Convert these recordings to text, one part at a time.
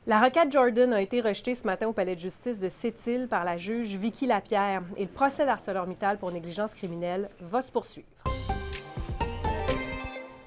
La requête Jordan a été rejetée ce matin au palais de justice de Sept-Îles par la juge Vicky Lapierre et le procès d'ArcelorMittal pour négligence criminelle va se poursuivre.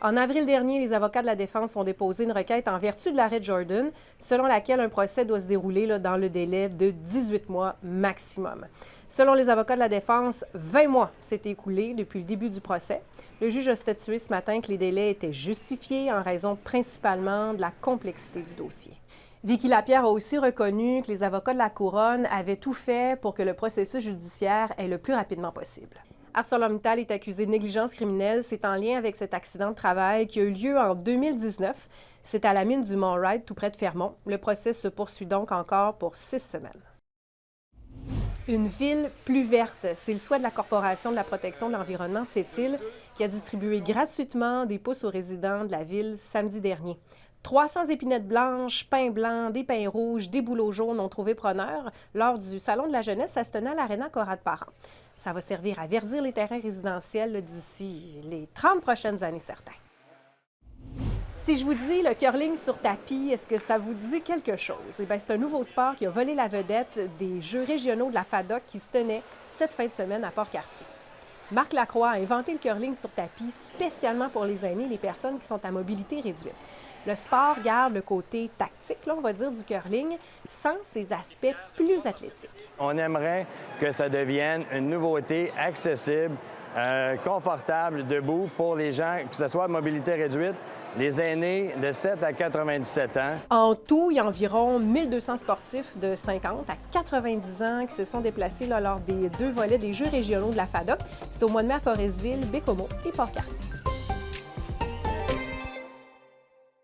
En avril dernier, les avocats de la défense ont déposé une requête en vertu de l'arrêt Jordan, selon laquelle un procès doit se dérouler dans le délai de 18 mois maximum. Selon les avocats de la défense, 20 mois s'est écoulé depuis le début du procès. Le juge a statué ce matin que les délais étaient justifiés en raison principalement de la complexité du dossier. Vicky Lapierre a aussi reconnu que les avocats de la Couronne avaient tout fait pour que le processus judiciaire aille le plus rapidement possible. ArcelorMittal est accusé de négligence criminelle. C'est en lien avec cet accident de travail qui a eu lieu en 2019. C'est à la mine du Mont-Wright, tout près de Fermont. Le procès se poursuit donc encore pour 6 semaines. Une ville plus verte, c'est le souhait de la Corporation de la protection de l'environnement de Sept-Îles qui a distribué gratuitement des pousses aux résidents de la ville samedi dernier. 300 épinettes blanches, pains blancs, des pains rouges, des bouleaux jaunes ont trouvé preneur lors du Salon de la jeunesse à se tenant à l'Aréna Conrad-Parent. Ça va servir à verdir les terrains résidentiels d'ici les 30 prochaines années, certains. Si je vous dis le curling sur tapis, est-ce que ça vous dit quelque chose? Eh bien, c'est un nouveau sport qui a volé la vedette des Jeux régionaux de la FADOC qui se tenaient cette fin de semaine à Port-Cartier. Marc Lacroix a inventé le curling sur tapis spécialement pour les aînés et les personnes qui sont à mobilité réduite. Le sport garde le côté tactique, on va dire, du curling, sans ses aspects plus athlétiques. On aimerait que ça devienne une nouveauté accessible, confortable, debout pour les gens, que ce soit à mobilité réduite, les aînés de 7 à 97 ans. En tout, il y a environ 1200 sportifs de 50 à 90 ans qui se sont déplacés lors des 2 volets des Jeux régionaux de la FADOC. C'est au mois de mai à Forestville, Bécomo et Port-Cartier.